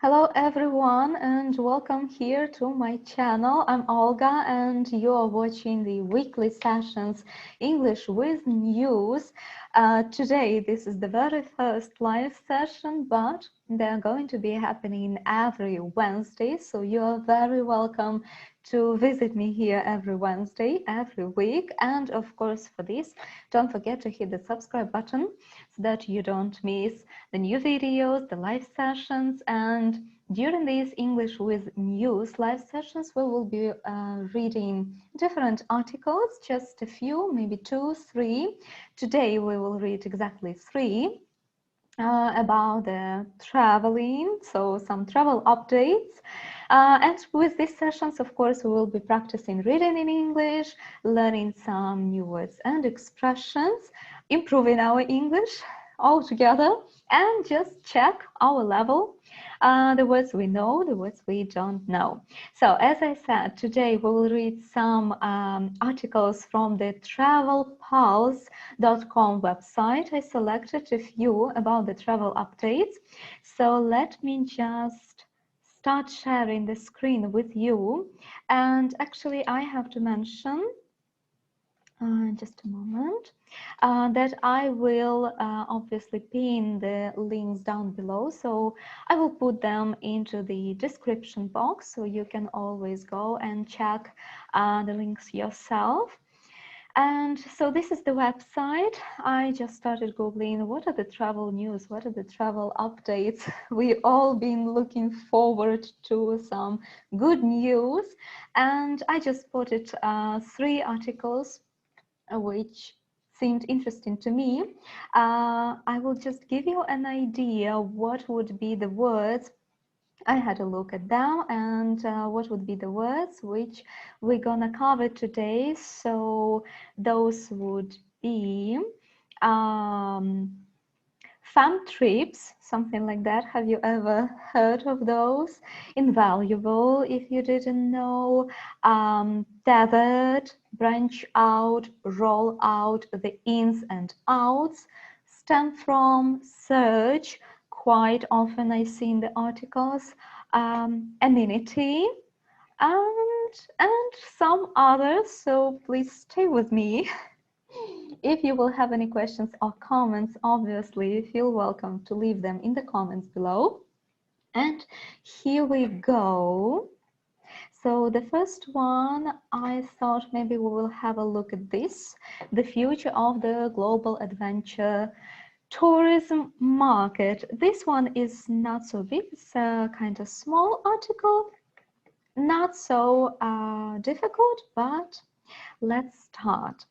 Hello everyone and welcome here to my channel. I'm Olga and you are watching the weekly sessions English with News. Today this is the very first live session, but they're going to be happening every Wednesday, so you are very welcome to visit me here every Wednesday, every week. And of course for this, don't forget to hit the subscribe button so that you don't miss the new videos, the live sessions. And during these English with News live sessions, we will be reading different articles, just a few, maybe 2, 3. Today we will read exactly 3 about the traveling, so some travel updates. And with these sessions, of course, we will be practicing reading in English, learning some new words and expressions, improving our English all together, and just check our level, the words we know, the words we don't know. So as I said, today we will read some articles from the travelpulse.com website. I selected a few about the travel updates. So let me just start sharing the screen with you. And actually I have to mention, just a moment, that I will obviously pin the links down below, so I will put them into the description box so you can always go and check the links yourself. And so this is the website. I just started Googling what are the travel news, what are the travel updates. We all been looking forward to some good news, and I just spotted 3 articles which seemed interesting to me. I will just give you an idea what would be the words. I had a look at them and what would be the words which we're gonna cover today. So those would be fun trips, something like that. Have you ever heard of those? Invaluable, if you didn't know. Tethered, branch out, roll out, the ins and outs. Stem from, search. Quite often I see in the articles. Amenity, and some others. So please stay with me. If you will have any questions or comments, obviously feel welcome to leave them in the comments below. And here we go. So the first one, I thought maybe we will have a look at this, the future of the global adventure tourism market. This one is not so big, it's a kind of small article, not so difficult, but let's start.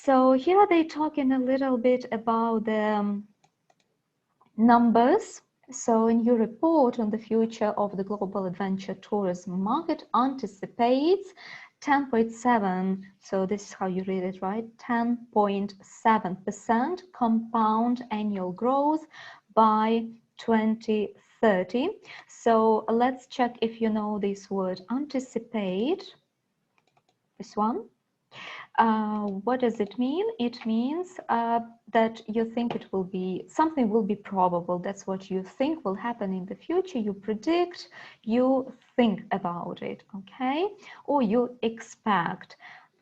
So here they're talking a little bit about the numbers. So a new report on the future of the global adventure tourism market anticipates 10.7, so this is how you read it, right? 10.7% compound annual growth by 2030. So let's check if you know this word anticipate, this one. What does it mean? It means that you think it will be, something will be probable. That's what you think will happen in the future. You predict, you think about it, okay? Or you expect.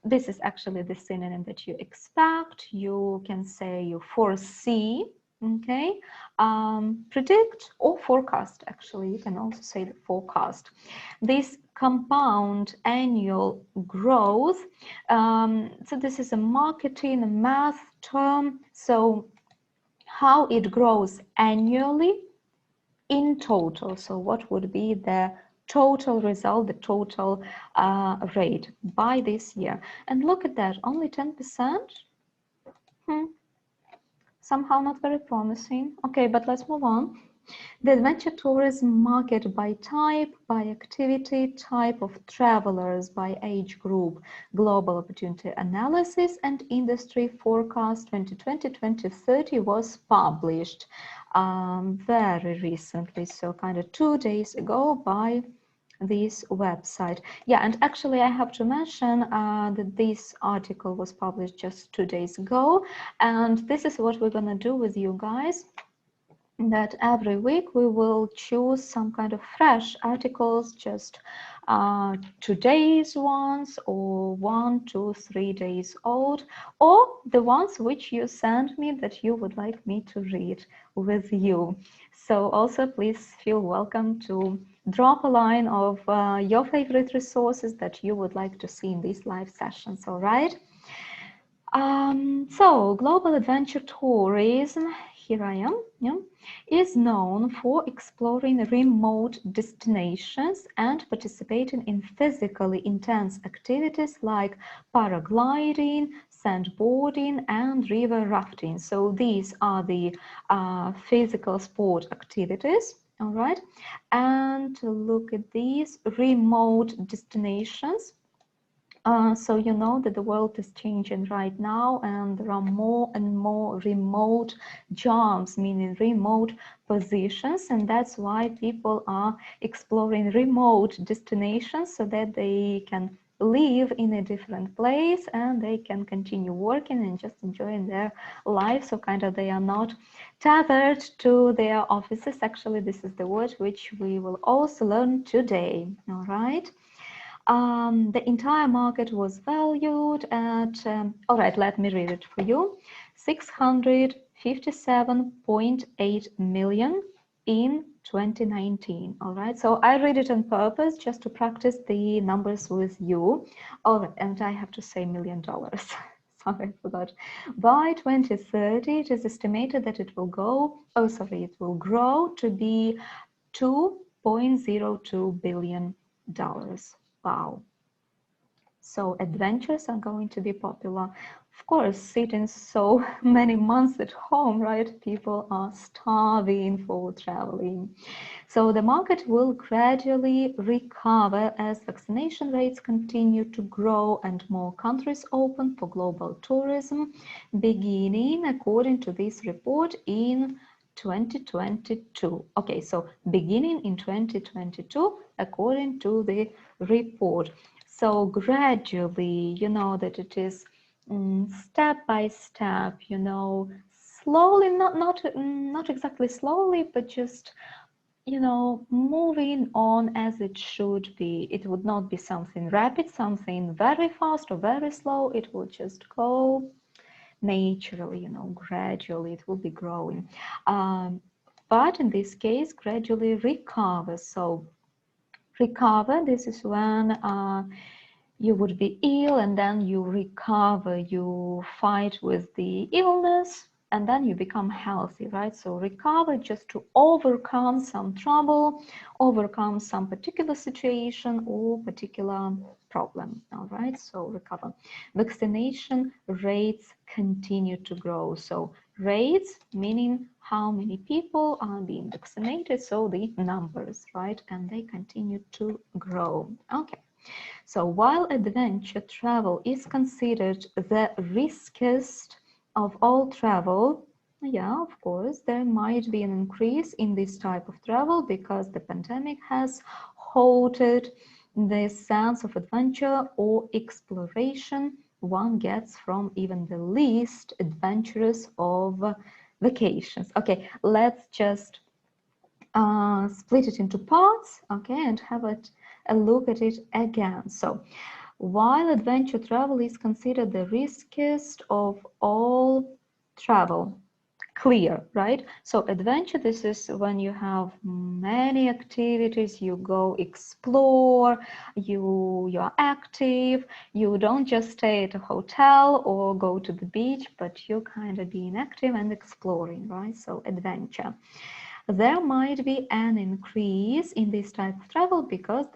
This is actually the synonym that you expect. You can say you foresee, okay? Predict or forecast, actually. You can also say the forecast. This compound annual growth, so this is a marketing, a math term. So how it grows annually in total. So what would be the total result, the total rate by this year? And look at that, only 10%. Somehow not very promising. Okay, but let's move on. The adventure tourism market by type, by activity, type of travelers, by age group, global opportunity analysis and industry forecast 2020-2030 was published very recently, so kind of 2 days ago by this website. Yeah, and actually I have to mention that this article was published just 2 days ago, and this is what we're gonna do with you guys. that every week we will choose some kind of fresh articles, just today's ones, or 1, 2, 3 days old, or the ones which you send me that you would like me to read with you. So also please feel welcome to drop a line of your favorite resources that you would like to see in these live sessions, all right? So global adventure tourism, here I am, yeah, is known for exploring remote destinations and participating in physically intense activities like paragliding, sandboarding, and river rafting. So these are the physical sport activities. All right, and look at these remote destinations. So you know that the world is changing right now, and there are more and more remote jobs, meaning remote positions, and that's why people are exploring remote destinations so that they can live in a different place and they can continue working and just enjoying their life. So kind of they are not tethered to their offices. Actually, this is the word which we will also learn today. All right. The entire market was valued at, all right, let me read it for you, 657.8 million in 2019. All right, so I read it on purpose just to practice the numbers with you. All right, and I have to say $1 million. Sorry, I forgot. By 2030, it is estimated that it will go, oh, sorry, it will grow to be $2.02 billion. Wow. So adventures are going to be popular. Of course, sitting so many months at home, right? People are starving for traveling. So the market will gradually recover as vaccination rates continue to grow and more countries open for global tourism, beginning, according to this report, in 2022. Okay, so beginning in 2022, according to the report. So gradually, you know that it is step by step, you know, slowly, not exactly slowly, but just, you know, moving on as it should be. It would not be something rapid, something very fast or very slow. It will just go naturally, you know, gradually. It will be growing. But in this case, gradually recover. So recover, this is when you would be ill and then you recover, you fight with the illness and then you become healthy, right? So recover, just to overcome some trouble, overcome some particular situation or particular problem. All right, so recover. Vaccination rates continue to grow. So rates meaning how many people are being vaccinated, so the numbers, right? And they continue to grow. Okay. So while adventure travel is considered the riskiest of all travel, yeah, of course, there might be an increase in this type of travel because the pandemic has halted the sense of adventure or exploration one gets from even the least adventurous of vacations. Okay, let's just split it into parts, okay, and have a look at it again. So while adventure travel is considered the riskiest of all travel, clear, right? So adventure, this is when you have many activities, you go explore, you're active, you don't just stay at a hotel or go to the beach, but you're kind of being active and exploring, right? So adventure. There might be an increase in this type of travel because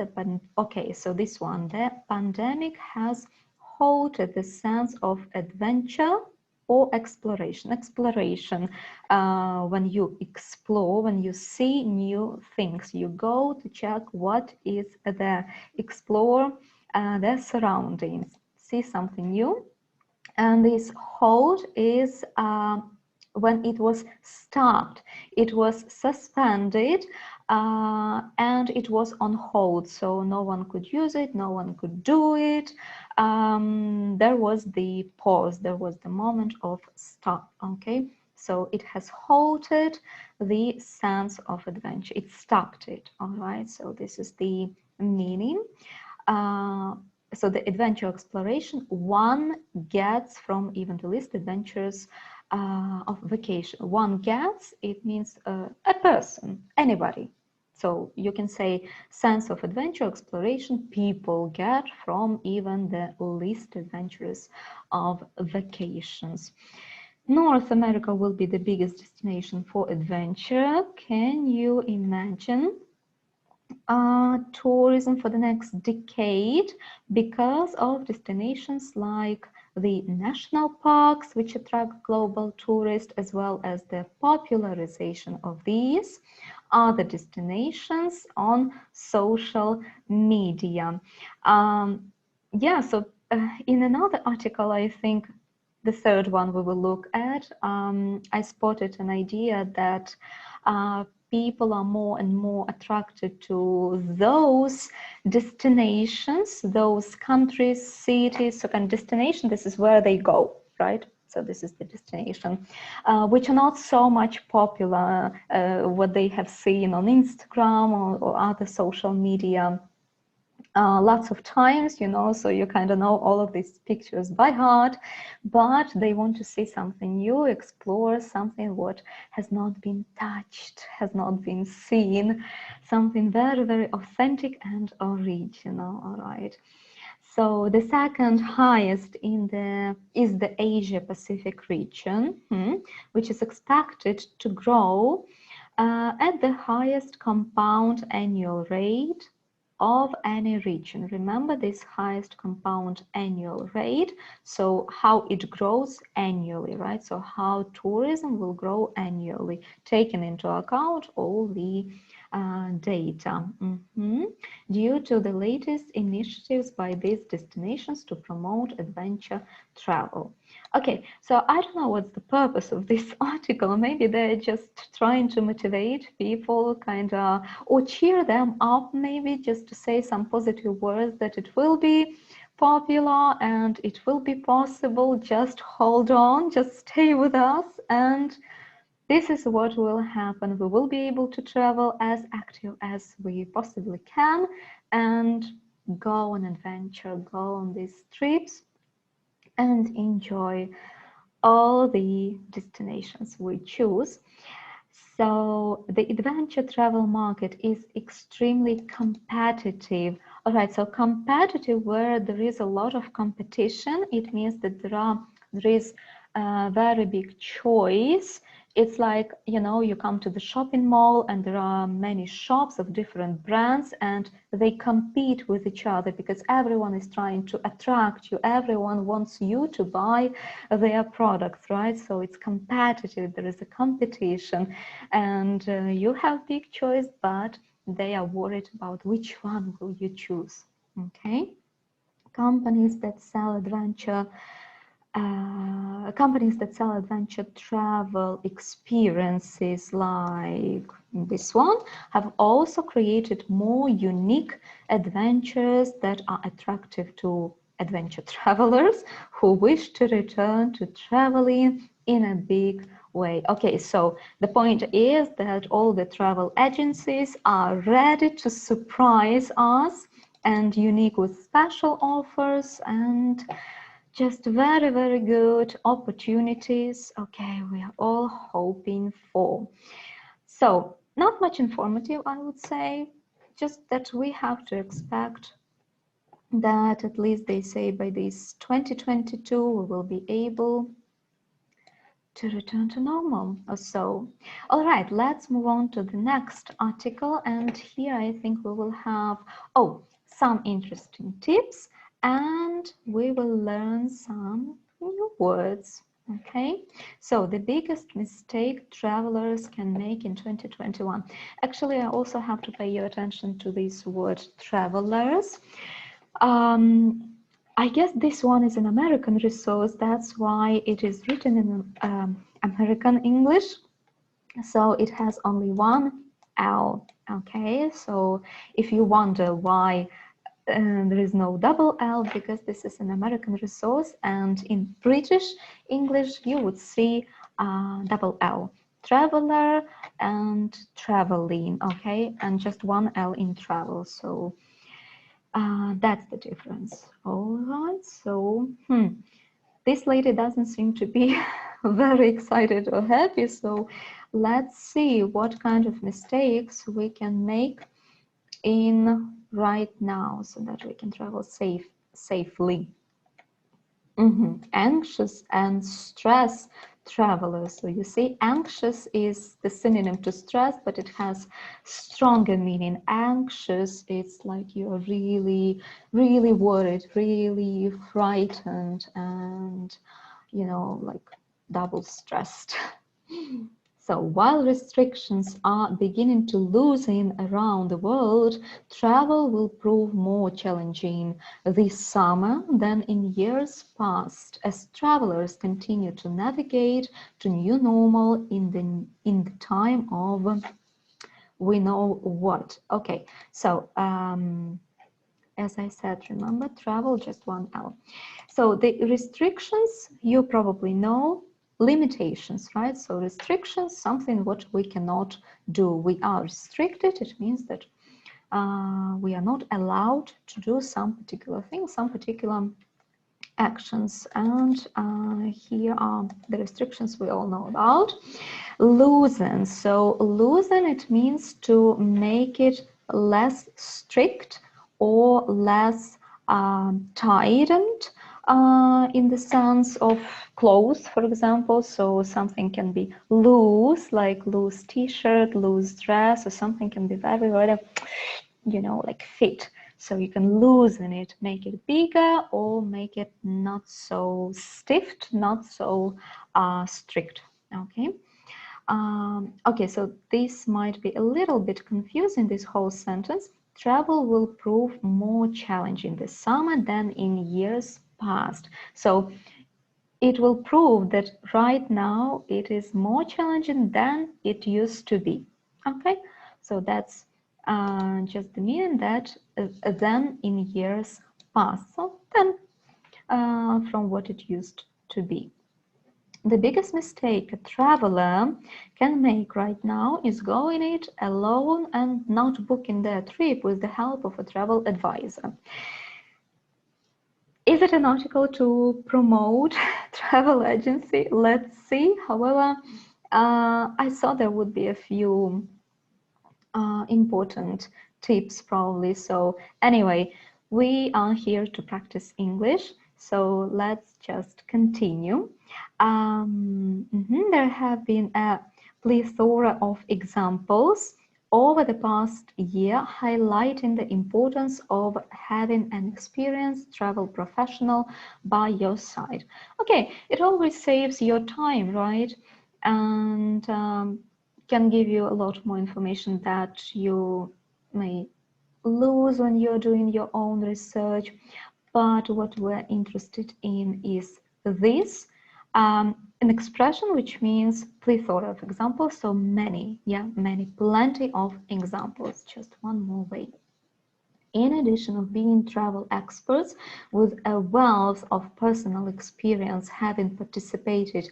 okay, so this one, the pandemic has halted the sense of adventure or exploration. Exploration, when you explore, when you see new things, you go to check what is there, explore their surroundings, see something new. And this hold is when it was stopped, it was suspended, and it was on hold, so no one could use it, no one could do it. There was the pause, there was the moment of stop. Okay, So it has halted the sense of adventure. It stopped it, all right? So this is the meaning. So the adventure exploration one gets from even the least adventures of vacation. One gets, it means a person, anybody. So you can say sense of adventure exploration people get from even the least adventurous of vacations. North America will be the biggest destination for adventure. Can you imagine tourism for the next decade because of destinations like the national parks, which attract global tourists, as well as the popularization of these other destinations on social media. Yeah, so in another article, I think the third one we will look at, I spotted an idea that people are more and more attracted to those destinations, those countries, cities. So kind of destination, this is where they go, right? So this is the destination, which are not so much popular, what they have seen on Instagram or other social media. Lots of times, you know, so you kind of know all of these pictures by heart, but they want to see something new, explore something what has not been touched, has not been seen, something very, very authentic and original, all right? So the second highest is the Asia Pacific region, which is expected to grow at the highest compound annual rate of any region. Remember this highest compound annual rate, so how it grows annually, right? So how tourism will grow annually, taking into account all the data. Due to the latest initiatives by these destinations to promote adventure travel. Okay, so I don't know what's the purpose of this article. Maybe they're just trying to motivate people, kind of, or cheer them up, maybe just to say some positive words that it will be popular and it will be possible. Just hold on, just stay with us, and this is what will happen. We will be able to travel as active as we possibly can and go on adventure, go on these trips and enjoy all the destinations we choose. So the adventure travel market is extremely competitive. All right, so competitive where there is a lot of competition, it means that there is a very big choice. It's like, you know, you come to the shopping mall and there are many shops of different brands and they compete with each other because everyone is trying to attract you. Everyone wants you to buy their products, right? So it's competitive. There is a competition and you have big choice, but they are worried about which one will you choose. Okay. Companies that sell adventure travel experiences like this one have also created more unique adventures that are attractive to adventure travelers who wish to return to traveling in a big way. Okay, so the point is that all the travel agencies are ready to surprise us and unique with special offers and just very, very good opportunities. Okay, we are all hoping for. So not much informative, I would say, just that we have to expect that at least they say by this 2022 we will be able to return to normal or so. All right, let's move on to the next article, and here I think we will have some interesting tips and we will learn some new words. Okay, so the biggest mistake travelers can make in 2021. Actually, I also have to pay your attention to this word travelers. I guess this one is an American resource, that's why it is written in American English. So it has only one L, okay? So if you wonder why there is no double L, because this is an American resource, and in British English you would see double L. Traveler and traveling, okay? And just one L in travel. So that's the difference. All right, so this lady doesn't seem to be very excited or happy. So let's see what kind of mistakes we can make in right now so that we can travel safely. Anxious and stress travelers. So you see, anxious is the synonym to stress, but it has stronger meaning. Anxious, it's like you're really, really worried, really frightened, and like double stressed. So while restrictions are beginning to loosen around the world, travel will prove more challenging this summer than in years past as travelers continue to navigate to new normal in the time of we know what. Okay, so as I said, remember, travel just one L. So the restrictions, you probably know, limitations, right? So restrictions, something what we cannot do. We are restricted. It means that we are not allowed to do some particular things, some particular actions. And here are the restrictions we all know about. Loosen. So loosen, it means to make it less strict or less tightened in the sense of clothes, for example. So something can be loose, like loose t-shirt, loose dress, or something can be very, very, like fit. So you can loosen it, make it bigger, or make it not so stiff, not so strict. Okay. Okay, so this might be a little bit confusing, this whole sentence. Travel will prove more challenging this summer than in years past. So it will prove that right now it is more challenging than it used to be. Okay, so that's just the meaning that than in years past. So then from what it used to be. The biggest mistake a traveler can make right now is going it alone and not booking their trip with the help of a travel advisor. Is it an article to promote travel agency? Let's see. However, I thought there would be a few important tips probably. So anyway, we are here to practice English. So let's just continue. There have been a plethora of examples over the past year highlighting the importance of having an experienced travel professional by your side. Okay, it always saves your time, right? And can give you a lot more information that you may lose when you're doing your own research. But what we're interested in is this, an expression which means plethora of examples, so many, many, plenty of examples. Just one more way. In addition of being travel experts with a wealth of personal experience, having participated,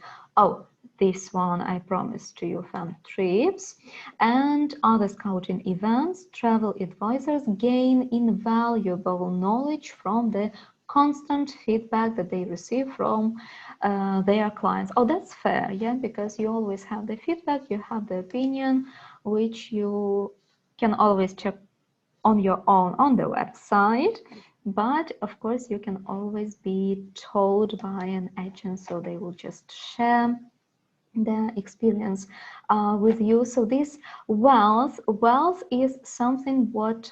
this one I promised to you, fun trips and other scouting events, travel advisors gain invaluable knowledge from the constant feedback that they receive from their clients. Oh, that's fair, yeah, because you always have the feedback, you have the opinion, which you can always check on your own on the website, but of course you can always be told by an agent, so they will just share their experience with you. So this wealth is something what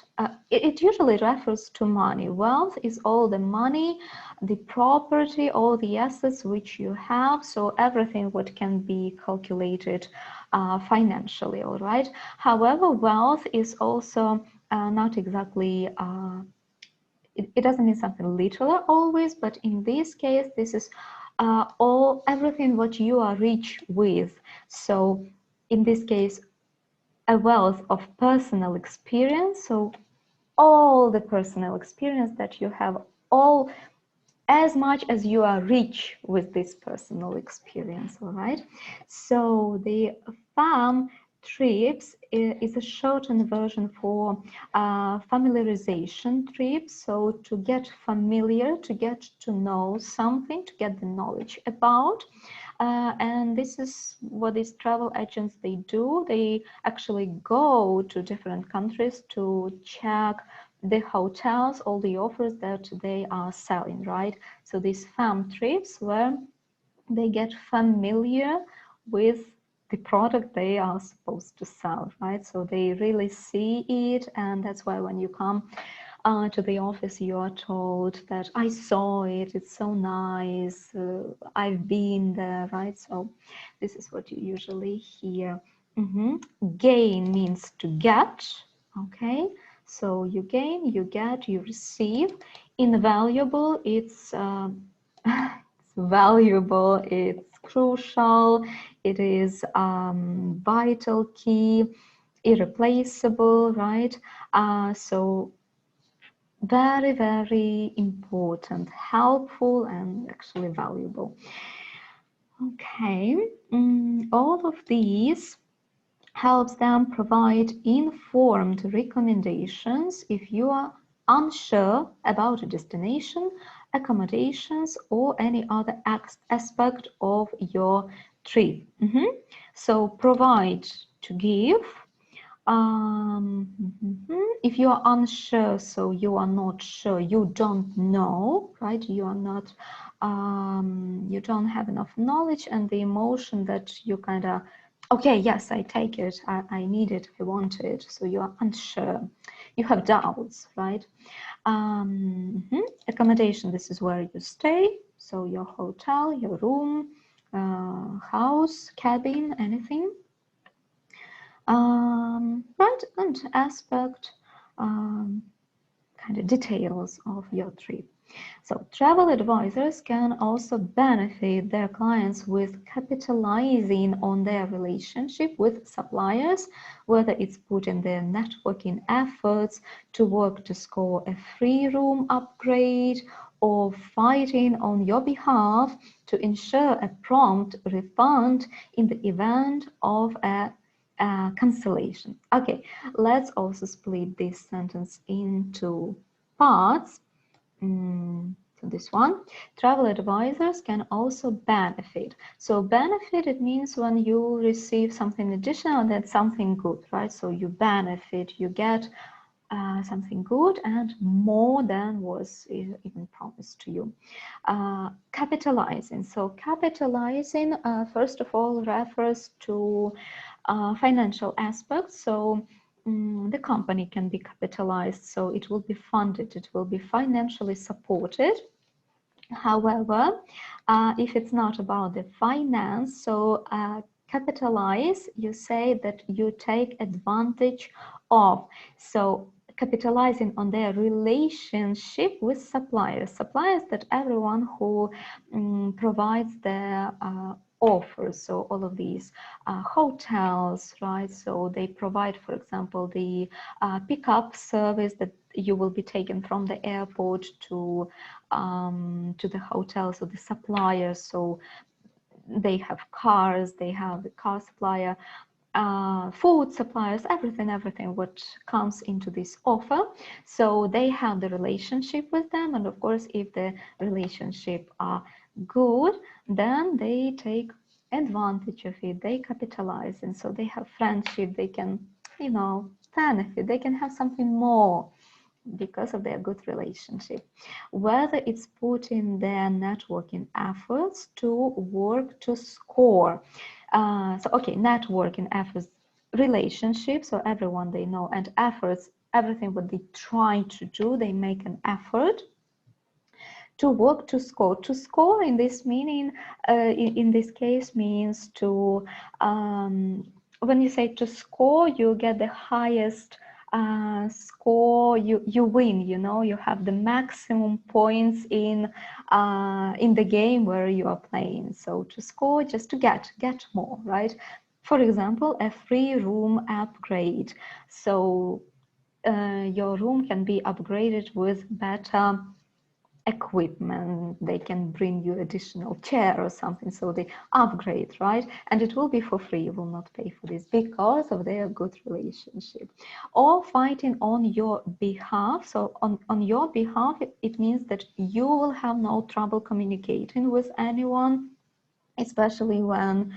it usually refers to money. Wealth is all the money, the property, all the assets which you have, so everything what can be calculated financially, all right? However, wealth is also not exactly it doesn't mean something literal always, but in this case, this is everything what you are rich with. So in this case, a wealth of personal experience. So all the personal experience that you have, all as much as you are rich with this personal experience, all right? So the FAM trips is a shortened version for familiarization trips. So to get familiar, to get to know something, to get the knowledge about. And this is what these travel agents, they do. They actually go to different countries to check the hotels, all the offers that they are selling, right? So these fam trips where they get familiar with the product they are supposed to sell, right? So they really see it, and that's why when you come to the office, you are told that I saw it, it's so nice, I've been there, right? So this is what you usually hear. Gain means to get, okay? So you gain, you get, you receive. Invaluable, it's valuable, it's crucial, it is vital, key, irreplaceable, right? So very, very important, helpful, and actually valuable. Okay, all of these helps them provide informed recommendations if you are unsure about a destination, accommodations, or any other aspect of your trip. So provide, to give. If you are unsure, so you are not sure, you don't know, right? You are not, you don't have enough knowledge, and the emotion that you kind of, okay, yes, I take it, I need it, I want it. So you are unsure, you have doubts, right? Accommodation, this is where you stay. So your hotel, your room, house, cabin, anything. Right, and aspect, kind of details of your trip. So travel advisors can also benefit their clients with capitalizing on their relationship with suppliers, whether it's putting their networking efforts to work to score a free room upgrade, or fighting on your behalf to ensure a prompt refund in the event of a cancellation. Okay, let's also split this sentence into parts. So this one, travel advisors can also benefit. So benefit, it means when you receive something additional, that's something good, right? So you benefit, you get something good and more than was even promised to you. Capitalizing. So capitalizing, first of all, refers to financial aspects. So the company can be capitalized, so it will be funded, it will be financially supported. However, if it's not about the finance, so capitalize, you say that you take advantage of. So capitalizing on their relationship with suppliers. Suppliers, that everyone who provides their offers, so all of these hotels, right? So they provide, for example, the pickup service that you will be taken from the airport to the hotel, so the suppliers. So they have cars, they have the car supplier, food suppliers, everything what comes into this offer. So they have the relationship with them, and of course, if the relationship are good, then they take advantage of it, they capitalize, and so they have friendship, they can, you know, benefit, they can have something more because of their good relationship, whether it's putting their networking efforts to work to score. So okay, networking efforts, relationships, so everyone they know, and efforts, everything what they try to do, they make an effort to work to score. To score in this meaning, in this case, means to, when you say to score, you get the highest score, you win, you know, you have the maximum points in the game where you are playing. So to score, just to get more, right? For example, a free room upgrade. So your room can be upgraded with better equipment, they can bring you additional chair or something, so they upgrade, right? And it will be for free, you will not pay for this because of their good relationship. Or fighting on your behalf. So on your behalf, it means that you will have no trouble communicating with anyone, especially when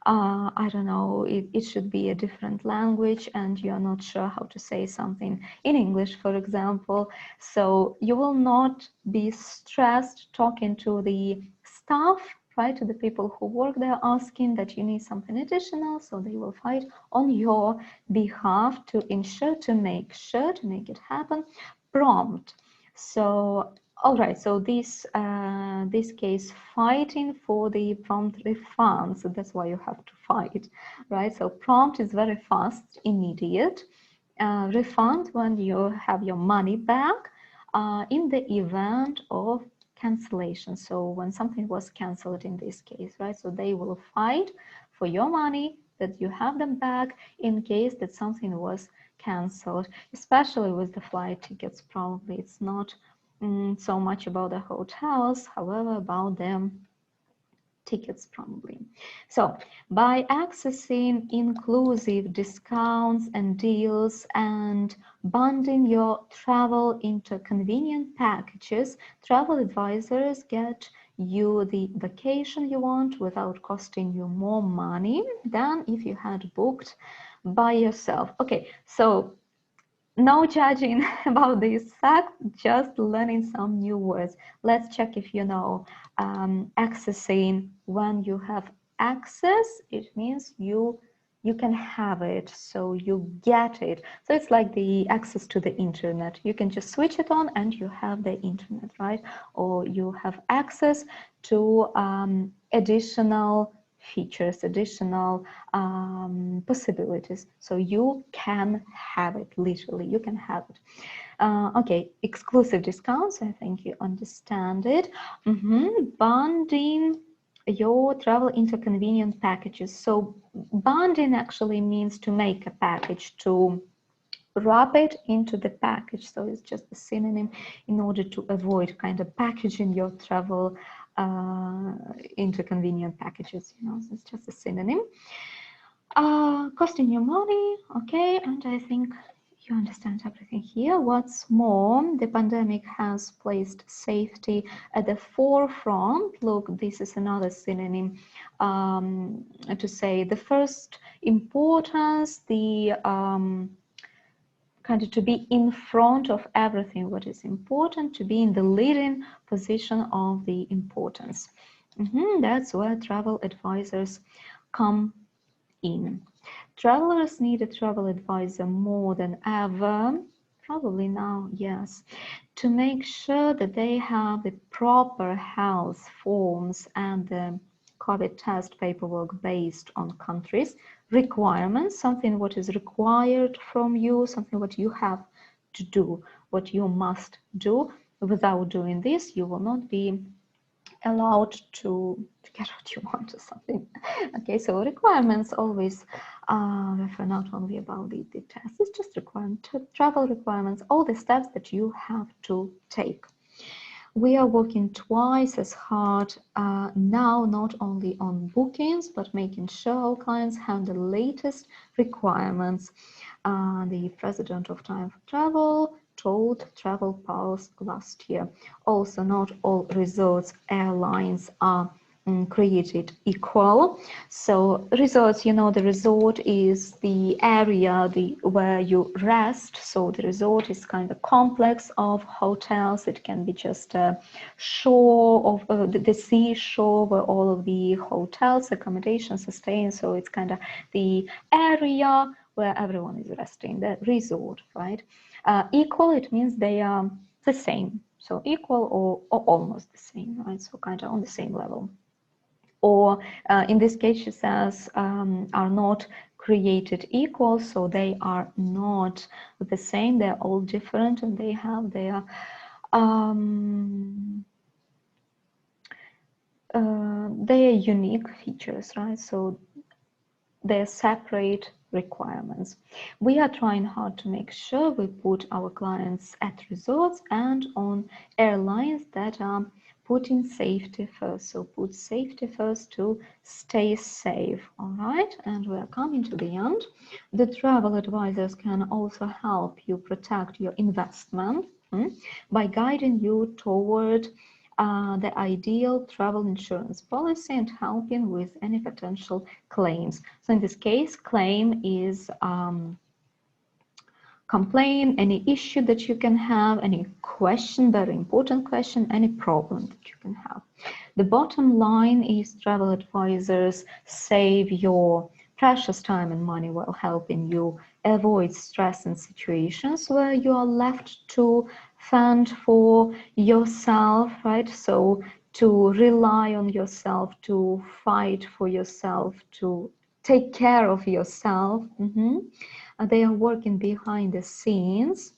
I don't know, it should be a different language and you're not sure how to say something in English, for example. So you will not be stressed talking to the staff, right, to the people who work there, asking that you need something additional. So they will fight on your behalf to ensure, to make sure, to make it happen. Prompt. So all right, so this case, fighting for the prompt refund, so that's why you have to fight, right? So prompt is very fast, immediate. Refund when you have your money back in the event of cancellation. So when something was canceled in this case, right? So they will fight for your money, that you have them back in case that something was canceled, especially with the flight tickets. Probably it's not so much about the hotels, however, about them tickets probably. So by accessing inclusive discounts and deals and bundling your travel into convenient packages, travel advisors get you the vacation you want without costing you more money than if you had booked by yourself. Okay, so no judging about this fact, just learning some new words. Let's check if you know accessing. When you have access, it means you can have it, so you get it. So it's like the access to the internet. You can just switch it on and you have the internet, right? Or you have access to additional features, additional possibilities. So you can have it, literally, you can have it. Okay, exclusive discounts, I think you understand it. Bundling your travel into convenient packages. So bundling actually means to make a package, to wrap it into the package. So it's just a synonym in order to avoid kind of packaging your travel into convenient packages, you know, so it's just a synonym. Costing you money, okay, and I think you understand everything here. What's more, the pandemic has placed safety at the forefront. Look, this is another synonym to say the first importance, the kind of to be in front of everything what is important, to be in the leading position of the importance. That's where travel advisors come in. Travelers need a travel advisor more than ever, probably now, yes, to make sure that they have the proper health forms and the COVID test paperwork based on countries' requirements, something what is required from you, something what you have to do, what you must do. Without doing this, you will not be allowed to get what you want or something. Okay, so requirements always refer not only about the test, it's just requirement, travel requirements, all the steps that you have to take. We are working twice as hard now, not only on bookings, but making sure our clients have the latest requirements. The president of Time for Travel told Travel Pulse last year. Also, not all resorts, airlines are created equal. So resorts, you know, the resort is the area where you rest. So the resort is kind of a complex of hotels. It can be just a shore of the seashore where all of the hotels, accommodations are staying. So it's kind of the area where everyone is resting, the resort, right? Equal, it means they are the same. So equal or almost the same, right? So kind of on the same level. Or in this case, she says, are not created equal, so they are not the same, they're all different, and they have their unique features, right? So they're separate requirements. We are trying hard to make sure we put our clients at resorts and on airlines that are putting safety first. So put safety first to stay safe, all right? And we are coming to the end. The travel advisors can also help you protect your investment by guiding you toward the ideal travel insurance policy and helping with any potential claims. So in this case, claim is complaint, any issue that you can have, any question, very important question, any problem that you can have. The bottom line is travel advisors save your precious time and money while helping you avoid stress in situations where you are left to fend for yourself, right? So to rely on yourself, to fight for yourself, to take care of yourself. They are working behind the scenes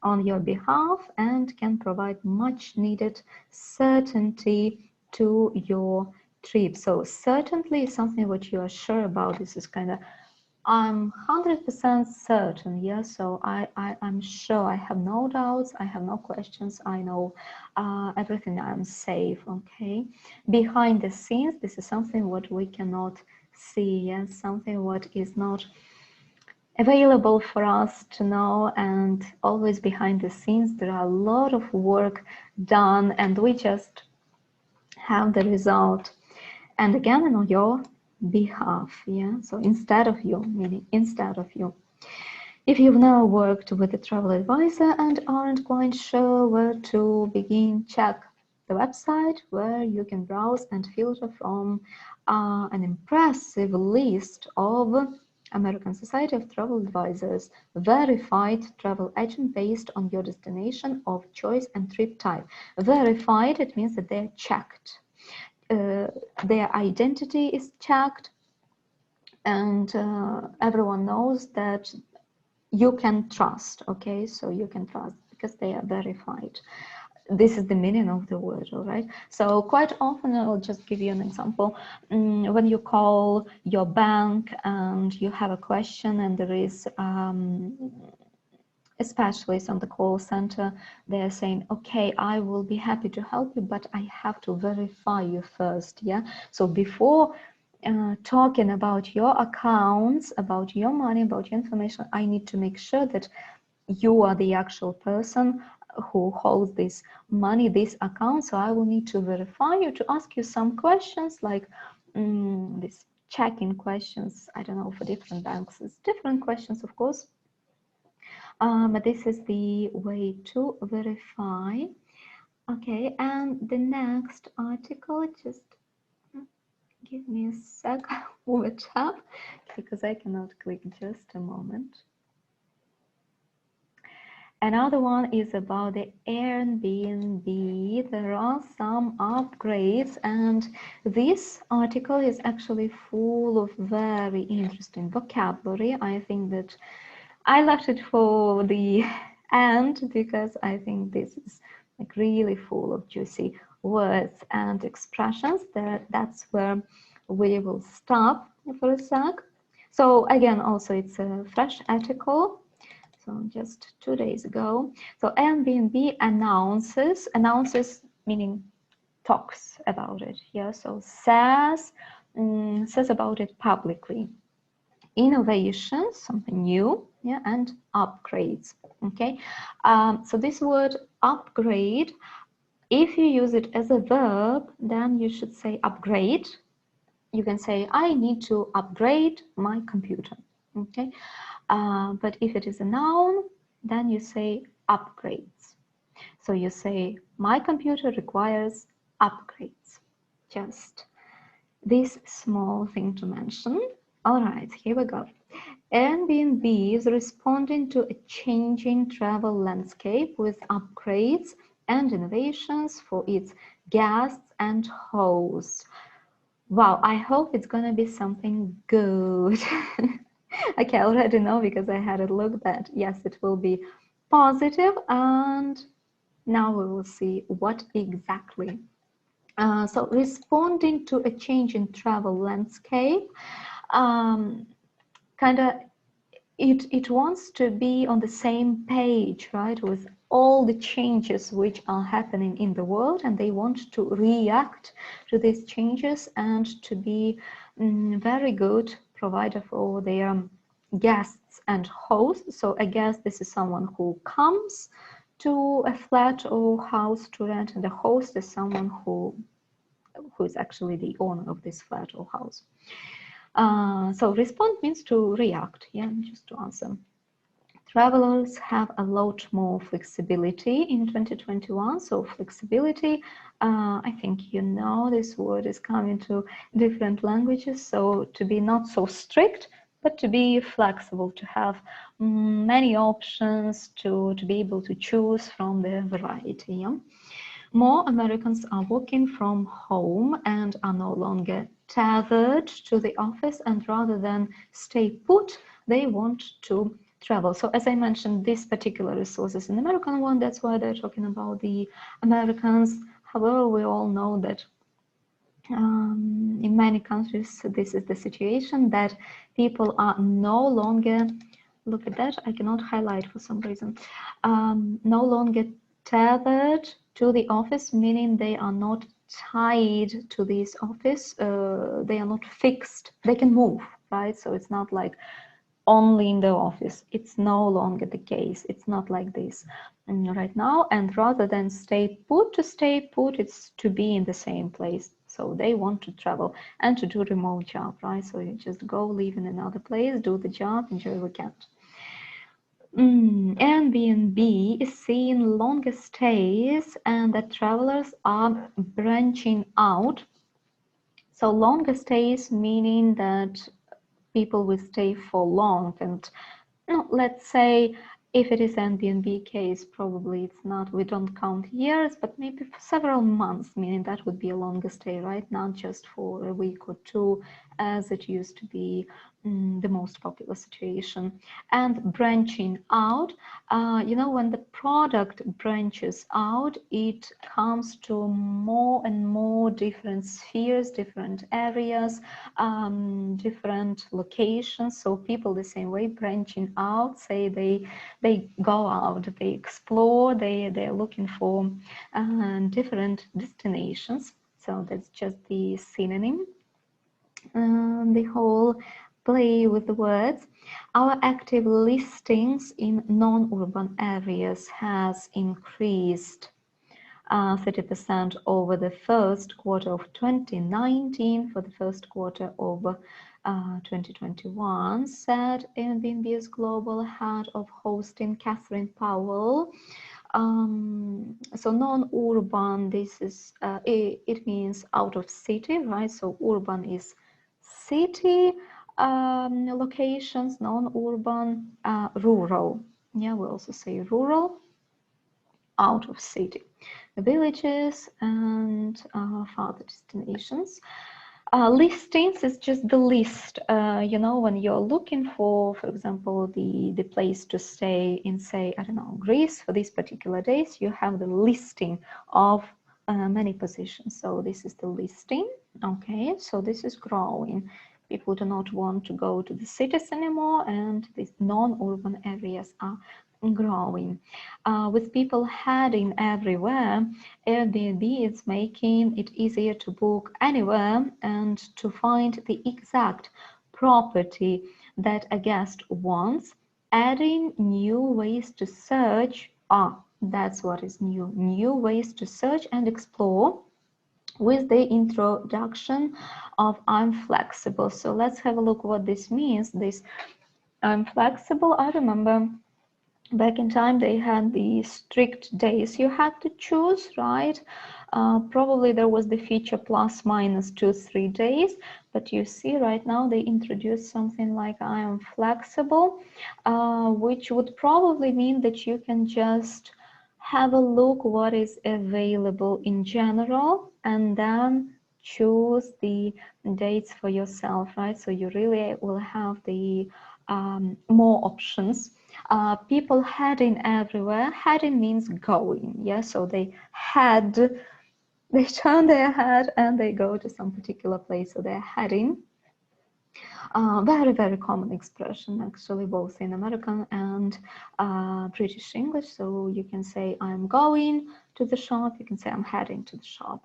on your behalf and can provide much needed certainty to your trip. So certainty is something what you are sure about. This is kind of, I'm 100% certain, yes. So I'm sure, I have no doubts, I have no questions, I know everything, I'm safe, okay? Behind the scenes, this is something what we cannot see, yes, something what is not available for us to know, and always behind the scenes there are a lot of work done and we just have the result, and again on your behalf, yeah. So instead of you, meaning instead of you. If you've now worked with a travel advisor and aren't quite sure where to begin, check the website where you can browse and filter from an impressive list of American Society of Travel Advisors verified travel agent based on your destination of choice and trip type. Verified, it means that they're checked. Their identity is checked, and everyone knows that you can trust, okay? So you can trust because they are verified. This is the meaning of the word, all right? So quite often, I'll just give you an example. When you call your bank and you have a question and there is a specialist on the call center, they're saying, okay, I will be happy to help you, but I have to verify you first, yeah? So before talking about your accounts, about your money, about your information, I need to make sure that you are the actual person who holds this money, this account. So I will need to verify you, to ask you some questions like this check-in questions. I don't know, for different banks, it's different questions, of course. But this is the way to verify. Okay, and the next article, just give me a sec, move it up because I cannot click, just a moment. Another one is about the Airbnb. There are some upgrades, and this article is actually full of very interesting vocabulary. I think that I left it for the end because I think this is like really full of juicy words and expressions. That's where we will stop for a sec. So again, also it's a fresh article. So just 2 days ago. So Airbnb announces meaning talks about it. Yeah, so says about it publicly. Innovations, something new, yeah, and upgrades. Okay, so this word upgrade, if you use it as a verb, then you should say upgrade. You can say, I need to upgrade my computer. Okay, but if it is a noun, then you say upgrades. So you say, my computer requires upgrades. Just this small thing to mention. All right, here we go. Airbnb is responding to a changing travel landscape with upgrades and innovations for its guests and hosts. Wow, I hope it's gonna be something good. Okay, I already know because I had a look that yes, it will be positive, and now we will see what exactly. So responding to a change in travel landscape, kind of it wants to be on the same page, right, with all the changes which are happening in the world, and they want to react to these changes and to be very good provider for their guests and hosts. So a guest, this is someone who comes to a flat or house to rent, and a host is someone who is actually the owner of this flat or house. So respond means to react, yeah, just to answer. Travelers have a lot more flexibility in 2021. So flexibility, I think you know this word is coming to different languages. So to be not so strict, but to be flexible, to have many options, to be able to choose from the variety. Yeah? More Americans are working from home and are no longer tethered to the office, and rather than stay put, they want to travel. So as I mentioned, this particular resource is an American one, that's why they're talking about the Americans. However, we all know that in many countries, this is the situation, that people are no longer, look at that, I cannot highlight for some reason, no longer tethered to the office, meaning they are not tied to this office, they are not fixed, they can move, right? So it's not like only in the office. It's no longer the case. It's not like this right now. And rather than stay put, it's to be in the same place. So they want to travel and to do remote job, right? So you just go live in another place, do the job, enjoy the weekend. Airbnb is seeing longer stays and that travelers are branching out. So longer stays meaning that people will stay for long, and let's say if it is Airbnb case, probably it's not, we don't count years, but maybe for several months, meaning that would be a longer stay, right? Not just for a week or two, as it used to be the most popular situation. And branching out, when the product branches out, it comes to more and more different spheres, different areas, different locations. So people the same way branching out, say they go out, they explore, they're looking for different destinations. So that's just the synonym. The whole play with the words. Our active listings in non-urban areas has increased 30% over the first quarter of 2019 for the first quarter of 2021, said Airbnb's global head of hosting, Catherine Powell. So non-urban, this is it means out of city, right? So urban is city locations, non-urban, rural. Yeah, we also say rural, out of city, villages and farther destinations. Listings is just the list. When you're looking for example, the place to stay in, say, I don't know, Greece for these particular days, you have the listing of many positions. So this is the listing. Okay, so this is growing. People do not want to go to the cities anymore, and these non-urban areas are growing. With people heading everywhere, Airbnb is making it easier to book anywhere and to find the exact property that a guest wants, adding new ways to search. That's what is new. New ways to search and explore with the introduction of I'm flexible. So let's have a look what this means. This I'm flexible, I remember back in time they had the strict days you had to choose, right? Probably there was the feature plus minus 2-3 days, but you see right now they introduced something like I am flexible, which would probably mean that you can just have a look what is available in general and then choose the dates for yourself, right? So you really will have the more options. People heading everywhere. Heading means going, yeah, so they turn their head and they go to some particular place, so they're heading. Very, very common expression, actually, both in American and British English. So you can say I'm going to the shop, you can say I'm heading to the shop.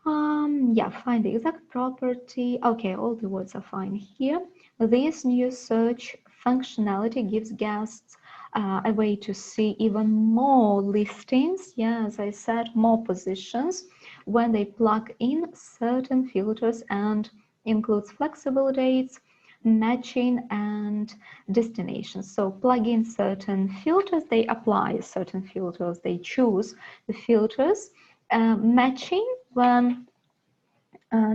Yeah, find the exact property. Okay, all the words are fine here. This new search functionality gives guests a way to see even more listings. Yeah, as I said, more positions when they plug in certain filters and includes flexible dates, matching, and destinations. So plug in certain filters, they apply certain filters, they choose the filters. Matching, when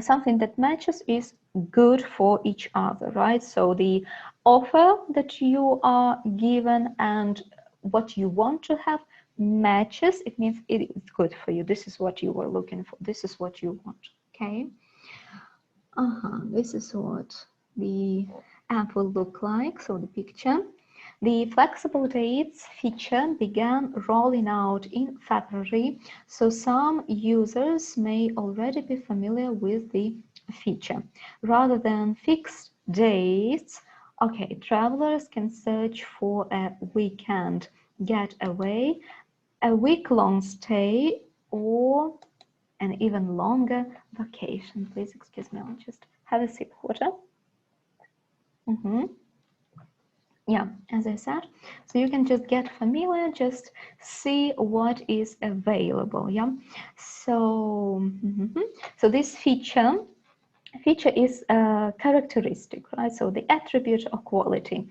something that matches is good for each other, right? So the offer that you are given and what you want to have matches. It means it is good for you. This is what you were looking for. This is what you want. Okay. This is what the app will look like. So the picture. The flexible dates feature began rolling out in February, so some users may already be familiar with the feature. Rather than fixed dates, okay, travelers can search for a weekend getaway, a week-long stay, or an even longer vacation. Please excuse me, I'll just have a sip of water. Yeah, as I said, so you can just get familiar, just see what is available. Yeah, so so this feature is a characteristic, right? So the attribute or quality.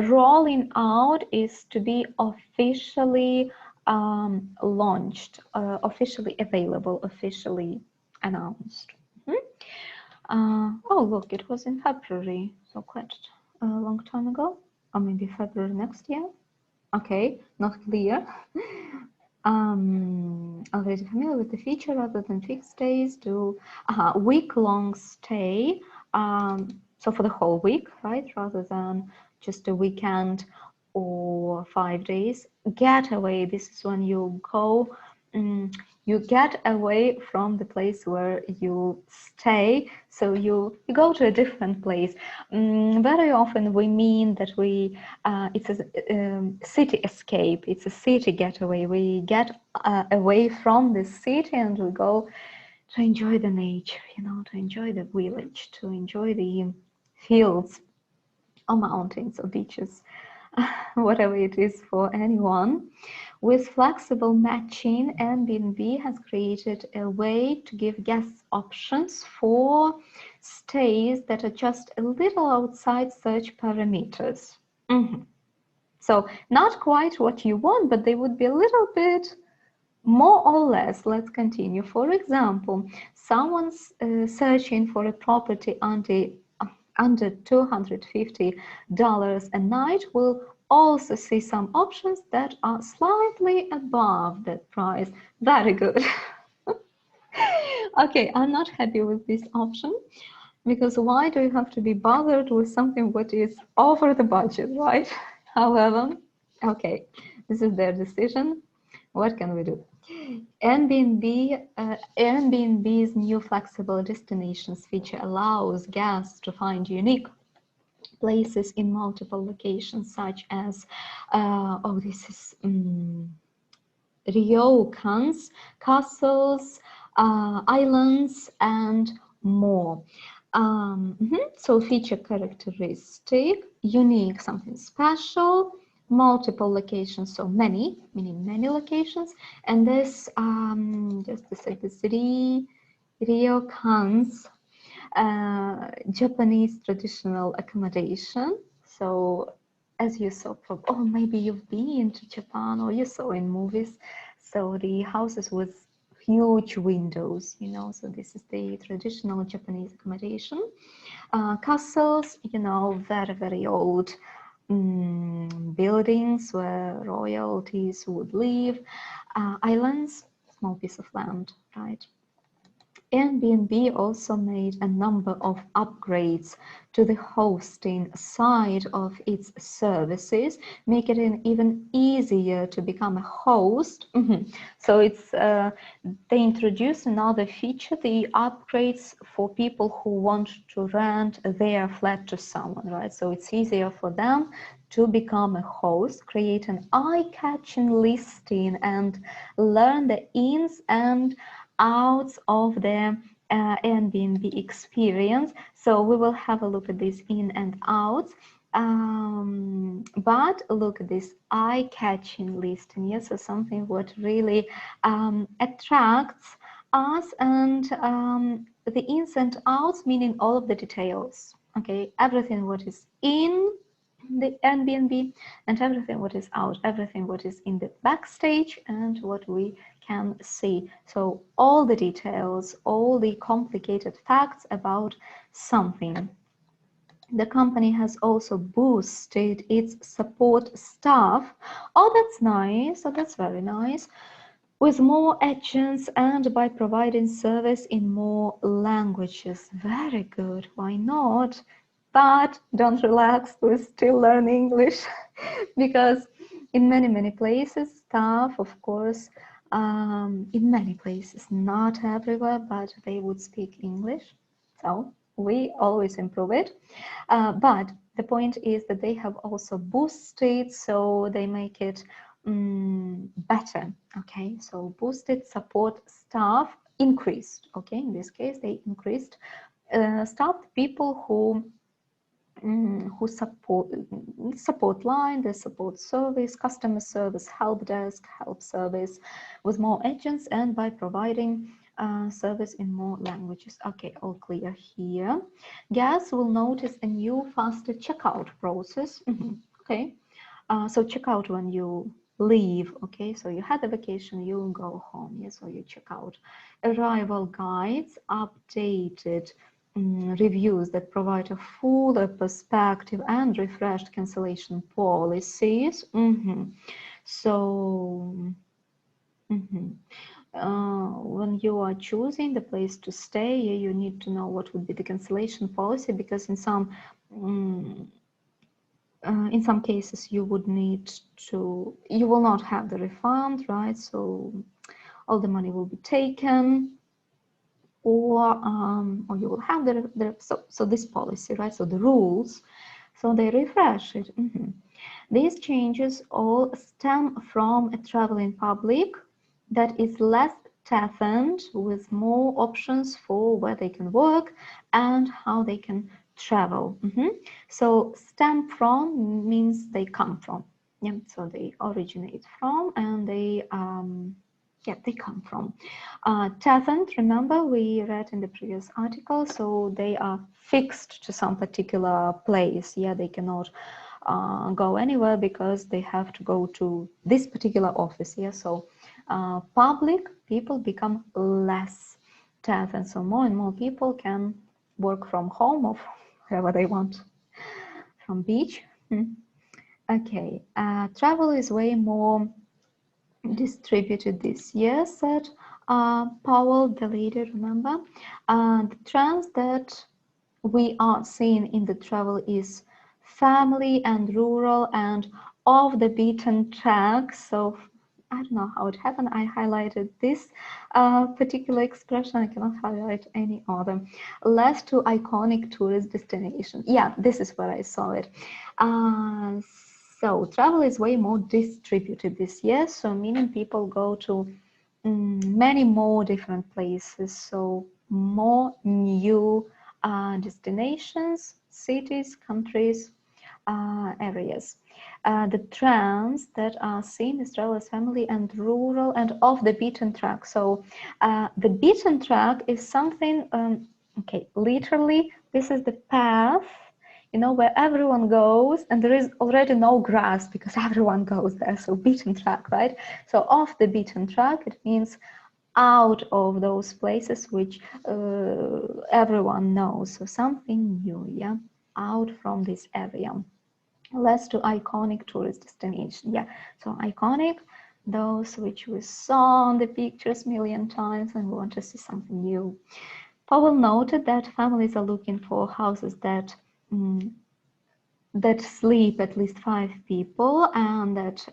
Rolling out is to be officially launched, officially available, officially announced. Oh, look, it was in February, so quite a long time ago, or maybe February next year. Okay, not clear. Already familiar with the feature. Rather than fixed days, do week-long stay. So for the whole week, right? Rather than just a weekend or 5 days. Getaway. This is when you go. You get away from the place where you stay, so you go to a different place. Very often we mean that it's a city escape, it's a city getaway. We get away from the city and we go to enjoy the nature, to enjoy the village, to enjoy the fields or mountains or beaches, whatever it is for anyone. With flexible matching, Airbnb has created a way to give guests options for stays that are just a little outside search parameters. So not quite what you want, but they would be a little bit more or less. Let's continue. For example, someone's searching for a property under $250 a night will also see some options that are slightly above that price. Very good. Okay, I'm not happy with this option, because why do you have to be bothered with something what is over the budget, right? However, okay, this is their decision. What can we do? Airbnb's new flexible destinations feature allows guests to find unique places in multiple locations, such as this is ryokans, castles, islands, and more. So feature characteristic, unique, something special, multiple locations, so many, meaning many locations, and this, just to say this, ryokans, Japanese traditional accommodation. So as you saw, oh, maybe you've been to Japan or you saw in movies. So the houses with huge windows, so this is the traditional Japanese accommodation. Castles, very, very old buildings where royalties would live. Islands, small piece of land, right? Airbnb also made a number of upgrades to the hosting side of its services, making it even easier to become a host. So they introduced another feature, the upgrades for people who want to rent their flat to someone, right? So it's easier for them to become a host, create an eye-catching listing, and learn the ins and outs of the Airbnb experience. So we will have a look at this in and outs. But look at this eye-catching listing. Yes, so something what really attracts us, and the ins and outs meaning all of the details. Okay, everything what is in the Airbnb and everything what is out, everything what is in the backstage and what we can see. So all the details, all the complicated facts about something. The company has also boosted its support staff. Oh, that's nice. Oh, that's very nice. With more agents and by providing service in more languages. Very good. Why not? But don't relax. We're still learning English because in many places, staff, of course, in many places, not everywhere, but they would speak English. So we always improve it. But the point is that they have also boosted, so they make it better. Okay, so boosted support staff increased. Okay, in this case, they increased staff, people who support line, the support service, customer service, help desk, help service with more agents and by providing service in more languages. Okay, all clear here. Guests will notice a new faster checkout process. Okay, so checkout when you leave. Okay, so you had a vacation, you go home. Yes, so you check out. Arrival guides updated reviews that provide a fuller perspective and refreshed cancellation policies. So when you are choosing the place to stay, you need to know what would be the cancellation policy, because in some cases you would need to, you will not have the refund, right? So all the money will be taken, or you will have so this policy, right? So the rules, so they refresh it. These changes all stem from a traveling public that is less toughened, with more options for where they can work and how they can travel. So stem from means they come from. Yeah, so they originate from, and they come from. Toughened, remember we read in the previous article, so they are fixed to some particular place. Yeah, they cannot go anywhere because they have to go to this particular office. Yeah, so public people become less toughened, so more and more people can work from home or wherever they want, from beach. Okay, travel is way more distributed this year, said Powell, the leader, remember. The trends that we are seeing in the travel is family and rural and off the beaten track. So I don't know how it happened. I highlighted this particular expression. I cannot highlight any other. Less to iconic tourist destination. Yeah, this is where I saw it. So travel is way more distributed this year. So meaning people go to many more different places. So more new destinations, cities, countries, areas. The trends that are seen is travel as family and rural and off the beaten track. So the beaten track is something, okay, literally this is the path, you know, where everyone goes and there is already no grass because everyone goes there. So beaten track, right? So off the beaten track, it means out of those places which everyone knows. So something new, yeah, out from this area. Less to iconic tourist destination. Yeah, so iconic those which we saw on the pictures million times and want to see something new. Powell noted that families are looking for houses that that sleep at least 5 people, and that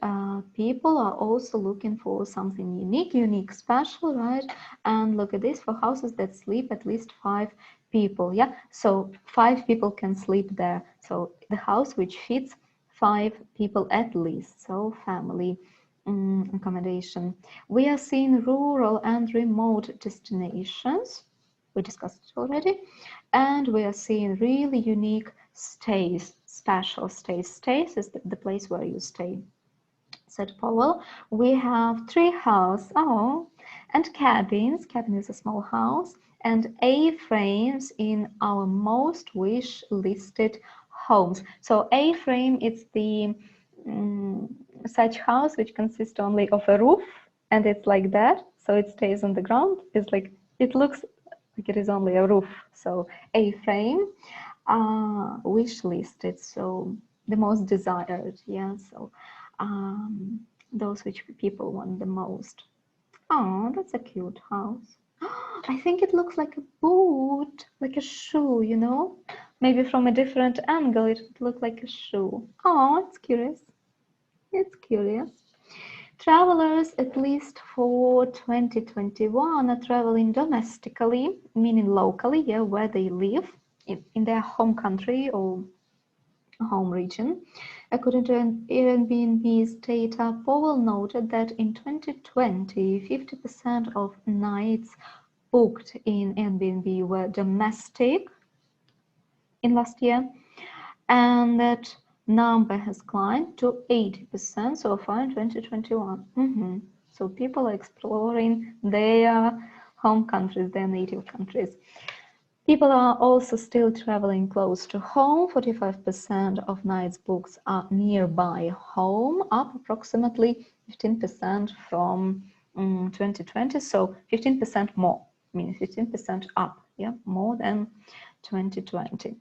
people are also looking for something unique, special, right? And look at this, for houses that sleep at least 5 people, yeah? So 5 people can sleep there. So the house which fits 5 people at least, so family accommodation. We are seeing rural and remote destinations. We discussed it already. And we are seeing really unique stays, special stays. Stays is the place where you stay, said Powell. We have tree house, and cabins. Cabin is a small house, and A-frames in our most wish listed homes. So A-frame is the such house which consists only of a roof, and it's like that, so it stays on the ground. It's like, it looks like it is only a roof. So A-frame, wish listed, so the most desired, yeah. So those which people want the most. Oh, that's a cute house. I think it looks like a boot, like a shoe, you know? Maybe from a different angle it would look like a shoe. Oh, it's curious. It's curious. Travelers, at least for 2021, are traveling domestically, meaning locally, yeah, where they live, in their home country or home region. According to Airbnb's data, Powell noted that in 2020, 50% of nights booked in Airbnb were domestic in last year, and that number has climbed to 80% so far in 2021. So people are exploring their home countries, their native countries. People are also still traveling close to home. 45% of nights books are nearby home, up approximately 15% from 2020. So 15% more, meaning 15% up, yeah, more than 2020.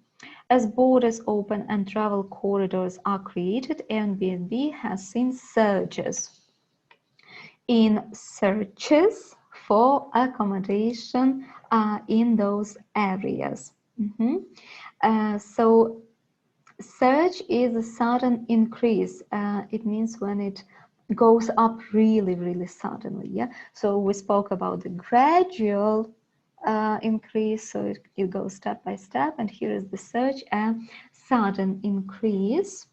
As borders open and travel corridors are created, Airbnb has seen surges in searches for accommodation in those areas. So surge is a sudden increase. It means when it goes up really suddenly, yeah. So we spoke about the gradual increase, so it goes step by step, and here is the surge, a sudden increase.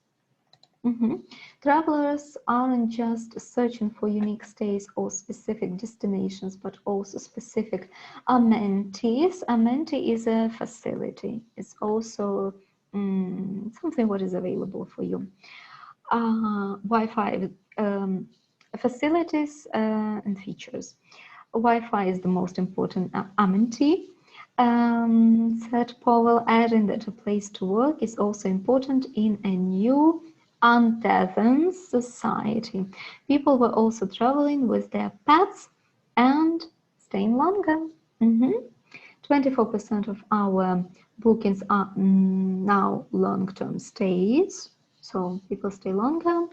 Travelers aren't just searching for unique stays or specific destinations, but also specific amenities. Amenity is a facility. It's also something what is available for you. Wi-Fi facilities and features. Wi-Fi is the most important amenity. Said Powell, adding that a place to work is also important in a new untethered society. People were also traveling with their pets and staying longer. 24% of our bookings are now long-term stays, so people stay longer.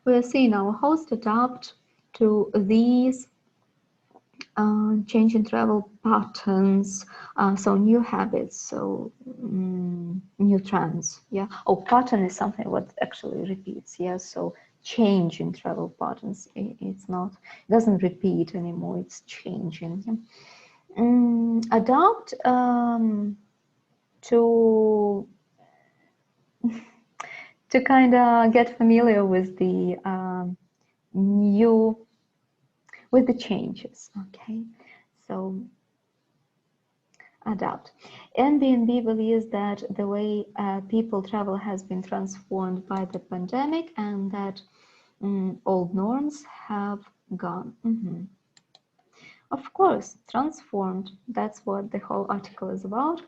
We are seeing our host adapt to these changing travel patterns, so new habits, so new trends, yeah. Oh, pattern is something what actually repeats, yeah. So change in travel patterns, it's not, it doesn't repeat anymore, it's changing, yeah. Adapt to kind of get familiar with the with the changes, okay. So adapt. Airbnb believes that the way people travel has been transformed by the pandemic, and that old norms have gone. Of course, transformed. That's what the whole article is about.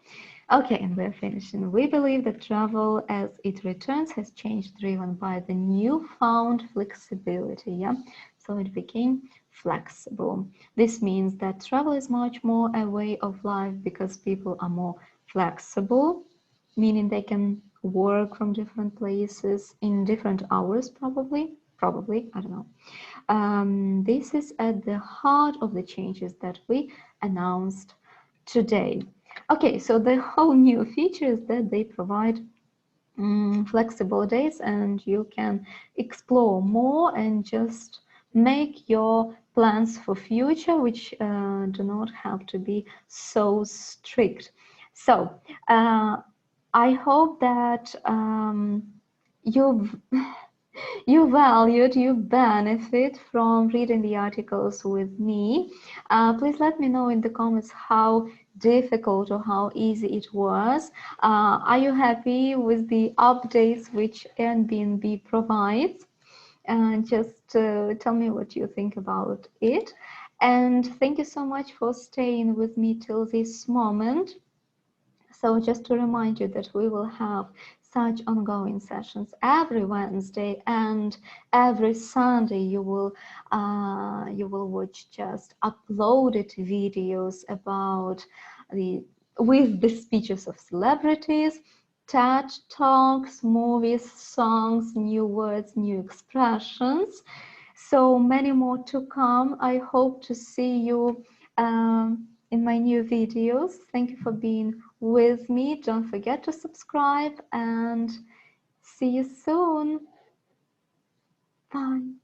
Okay, and we're finishing. We believe that travel as it returns has changed, driven by the newfound flexibility. Yeah, so it became flexible. This means that travel is much more a way of life because people are more flexible, meaning they can work from different places in different hours, probably, I don't know. This is at the heart of the changes that we announced today. Okay, so the whole new feature is that they provide flexible days, and you can explore more and just make your plans for future, which do not have to be so strict. So I hope that you've you valued, you benefit from reading the articles with me. Please let me know in the comments how difficult or how easy it was. Are you happy with the updates which Airbnb provides? Just tell me what you think about it. And thank you so much for staying with me till this moment. So just to remind you that we will have such ongoing sessions every Wednesday and every Sunday. You will watch just uploaded videos about with the speeches of celebrities, TED Talks, movies, songs, new words, new expressions. So many more to come. I hope to see you in my new videos. Thank you for being with me. Don't forget to subscribe and see you soon. Bye.